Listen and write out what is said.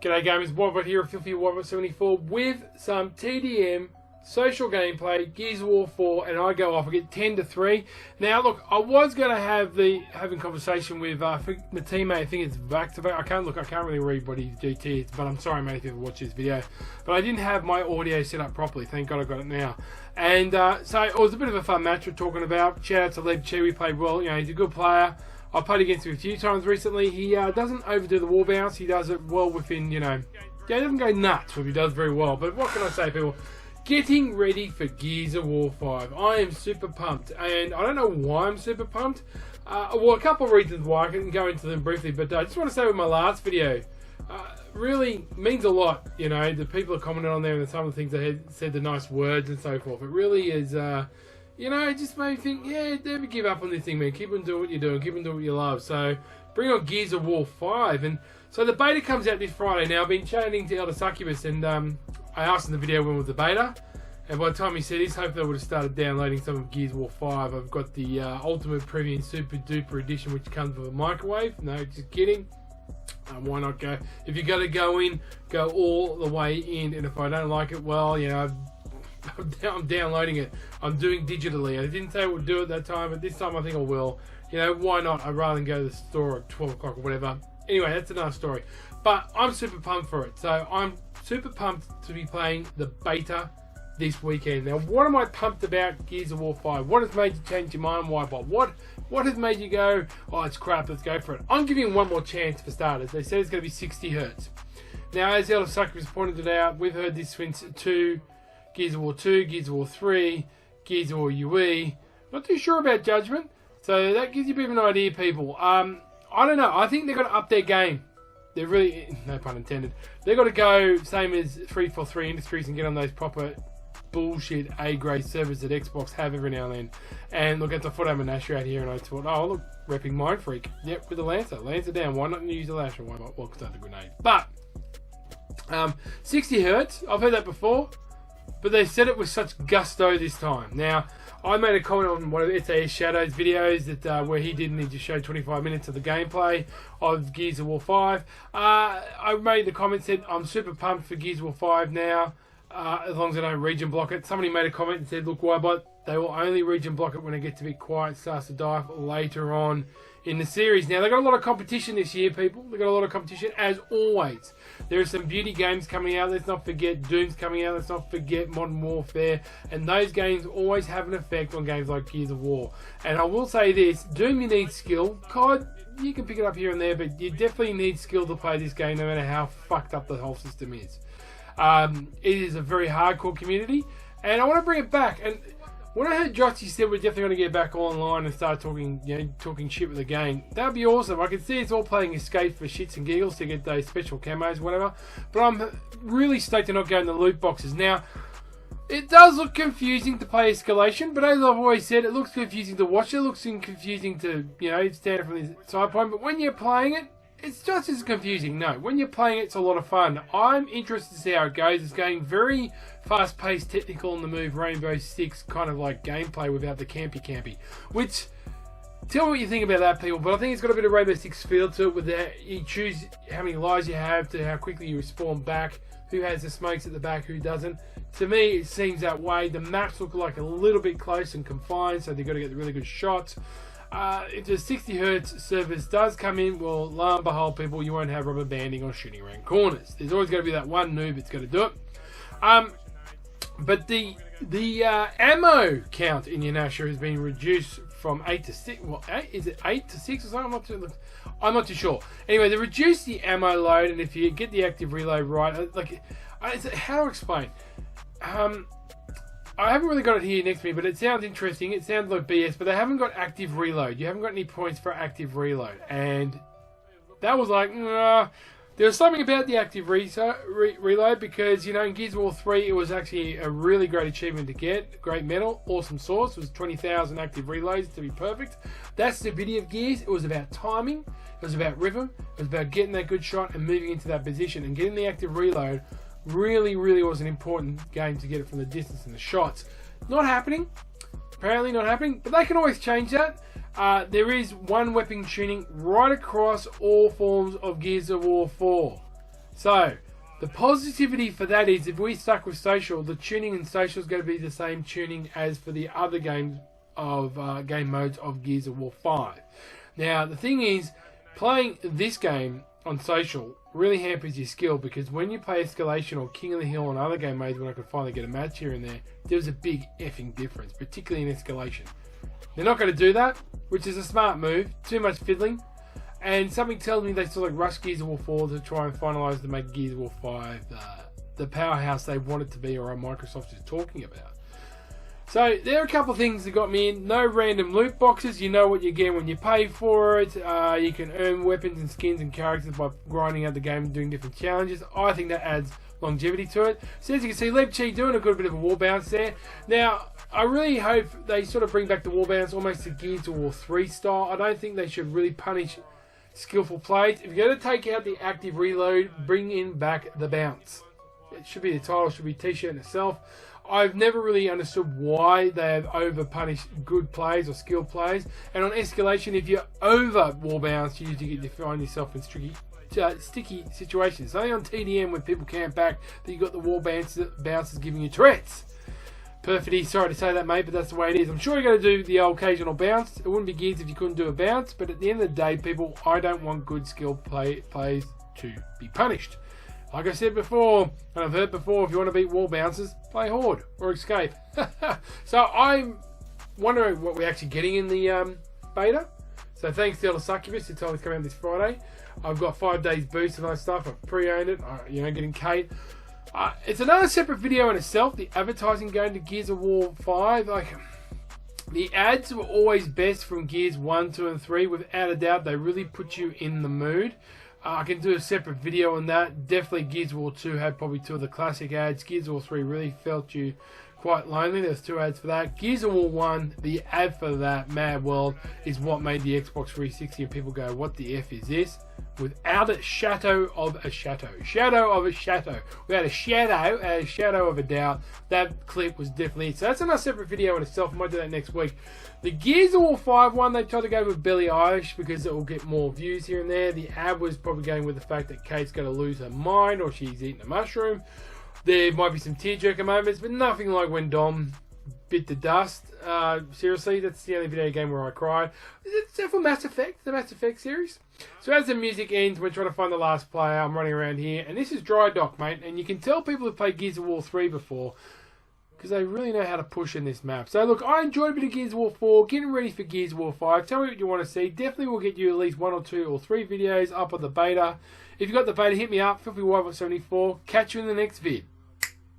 G'day gamers, Wobbot here of Filthy Wobbot 74 with some TDM social gameplay, Gears of War 4, and I go off. I get 10-3. Now look, I was going to have having conversation with my teammate. I think it's Vactivate. I can't really read what his GT is, but I'm sorry mate if you ever watch this video. But I didn't have my audio set up properly. Thank God I got it now. And so it was a bit of a fun match we're talking about. Shout out to Leb Chi, we played well. You know, he's a good player. I played against him a few times recently. He doesn't overdo the wall bounce. He does it well within, you know, he doesn't go nuts, but he does very well. But what can I say, people? Getting ready for Gears of War 5. I am super pumped, and I don't know why I'm super pumped. Well, a couple of reasons why. I can go into them briefly, but I just want to say with my last video, really means a lot. You know, the people are commenting on there and some of the things I had said, the nice words and so forth. It really is. You know, it just made me think, yeah, never give up on this thing, man. Keep on doing what you're doing. Keep on doing what you love. So, bring on Gears of War 5. And so the beta comes out this Friday. Now, I've been chatting to Elder Succubus, and I asked in the video when was the beta. And by the time he said this, hopefully I would have started downloading some of Gears of War 5. I've got the Ultimate Premium Super Duper Edition, which comes with a microwave. No, just kidding. Why not go? If you're going to go in, go all the way in. And if I don't like it, well, you know, I'm downloading it. I'm doing digitally. I didn't say I would do it that time, but this time I think I will. You know, why not? I'd rather than go to the store at 12 o'clock or whatever. Anyway, that's another story. But I'm super pumped for it. So I'm super pumped to be playing the beta this weekend. Now, what am I pumped about Gears of War 5? What has made you change your mind, Wipeout? What has made you go, oh, it's crap, let's go for it? I'm giving it one more chance for starters. They said it's going to be 60 Hz. Now, as Elder Succubus pointed it out, we've heard this since 2, Gears of War 2, Gears of War 3, Gears of War UE. Not too sure about Judgment. So that gives you a bit of an idea, people. I don't know. I think they've got to up their game. They're really, no pun intended, they've got to go same as 343 Industries and get on those proper bullshit A-grade servers that Xbox have every now and then. And look at the foot, I'm a Nasher out here, and I thought, oh, look, repping Mindfreak. Yep, with the Lancer. Lancer down. Why not use the Lasher? Why not? Well, because I have the grenade. But 60 Hz, I've heard that before. But they said it with such gusto this time. Now, I made a comment on one of SAS Shadow's videos that where he didn't need to show 25 minutes of the gameplay of Gears of War 5. I made the comment, said I'm super pumped for Gears of War 5 now, as long as I don't region block it. Somebody made a comment and said, look, Wybot, they will only region block it when it gets a bit quiet, starts to die later on in the series. Now, they've got a lot of competition this year, people. They've got a lot of competition, as always. There are some beauty games coming out. Let's not forget Doom's coming out. Let's not forget Modern Warfare. And those games always have an effect on games like Gears of War. And I will say this, Doom, you need skill. COD, you can pick it up here and there, but you definitely need skill to play this game, no matter how fucked up the whole system is. It is a very hardcore community, and I want to bring it back. And when I heard Jotzi said we're definitely going to get back online and start talking, you know, talking shit with the game, that'd be awesome. I can see it's all playing Escape for shits and giggles to get those special camos, whatever. But I'm really stoked to not go in the loot boxes. Now, it does look confusing to play Escalation, but as I've always said, it looks confusing to watch. It looks confusing to, you know, stand from the side point. But when you're playing it, it's just as confusing. No, when you're playing it, it's a lot of fun. I'm interested to see how it goes. It's going very fast-paced, technical on the move, Rainbow Six kind of like gameplay without the campy. Which, tell me what you think about that, people. But I think it's got a bit of Rainbow Six feel to it. With that, you choose how many lives you have to how quickly you respawn back. Who has the smokes at the back? Who doesn't? To me, it seems that way. The maps look like a little bit close and confined, so they've got to get the really good shots. If the 60 Hz service does come in, well, lo and behold, people, you won't have rubber banding or shooting around corners. There's always going to be that one noob that's going to do it. But the ammo count in your Nasher has been reduced from 8 to 6. Well, is it 8 to 6 or something? I'm not too sure. Anyway, they reduced the ammo load, and if you get the active reload right, like, how do I explain? I haven't really got it here next to me, but it sounds interesting. It sounds like BS, but they haven't got active reload. You haven't got any points for active reload. And that was like, there was something about the active reload because, you know, in Gears of War 3, it was actually a really great achievement to get. Great medal, awesome source. It was 20,000 active reloads to be perfect. That's the beauty of Gears. It was about timing. It was about rhythm. It was about getting that good shot and moving into that position. And getting the active reload really was an important game to get it from the distance and the shots. Not happening. Apparently not happening. But they can always change that. There is one weapon tuning right across all forms of Gears of War 4. So, the positivity for that is if we stuck with social, the tuning in social is going to be the same tuning as for the other games of game modes of Gears of War 5. Now, the thing is, playing this game on social really hampers your skill, because when you play Escalation or King of the Hill and other game modes when I could finally get a match here and there's a big effing difference, particularly in Escalation. They're not going to do that, which is a smart move. Too much fiddling. And something tells me they still like rush Gears of War 4 to try and finalise to make Gears of War 5 the powerhouse they want it to be, or Microsoft is talking about. So there are a couple of things that got me in. No random loot boxes. You know what you get when you pay for it. You can earn weapons and skins and characters by grinding out the game and doing different challenges. I think that adds longevity to it. So as you can see, Lev Chi doing a good bit of a wall bounce there. Now, I really hope they sort of bring back the wall bounce almost to Gears of War 3 style. I don't think they should really punish skillful plays. If you're going to take out the active reload, bring in back the bounce. It should be the title, should be t-shirt in itself. I've never really understood why they have over-punished good plays or skilled plays. And on Escalation, if you're over wall bounce, you usually find yourself in sticky situations. It's only on TDM when people camp back that you got the wall bounces giving you Tourette's. Perfectly sorry to say that, mate, but that's the way it is. I'm sure you're going to do the occasional bounce. It wouldn't be Gears if you couldn't do a bounce, but at the end of the day, people, I don't want good skilled plays to be punished. Like I said before, and I've heard before, if you want to beat wall bounces, play Horde or Escape. So I'm wondering what we're actually getting in the beta. So thanks to Elder Succubus, it's always coming out this Friday. I've got 5 days boost and that stuff. I've pre-owned it, getting Kate. It's another separate video in itself, the advertising going to Gears of War 5. The ads were always best from Gears 1, 2 and 3. Without a doubt, they really put you in the mood. I can do a separate video on that. Definitely Gears of War 2 had probably 2 of the classic ads. Gears of War 3 really felt you quite lonely. There's 2 ads for that. Gears of War 1, the ad for that, Mad World, is what made the Xbox 360 and people go, what the F is this? Without a shadow of a shadow. Without a shadow of a doubt, that clip was definitely it. So that's another separate video in itself. I might do that next week. The Gears of War 5 one, they tried to go with Billie Eilish because it will get more views here and there. The ad was probably going with the fact that Kate's going to lose her mind or she's eating a mushroom. There might be some tearjerker moments, but nothing like when Dom bit the dust. Seriously, that's the only video game where I cried. It's for Mass Effect, the Mass Effect series. So as the music ends, we're trying to find the last player. I'm running around here, and this is Dry Dock, mate. And you can tell people who've played Gears of War 3 before, because they really know how to push in this map. So look, I enjoyed a bit of Gears of War 4, getting ready for Gears of War 5. Tell me what you want to see. Definitely will get you at least 1 or 2 or 3 videos up on the beta. If you got the beta, hit me up, filthywild74. Catch you in the next vid.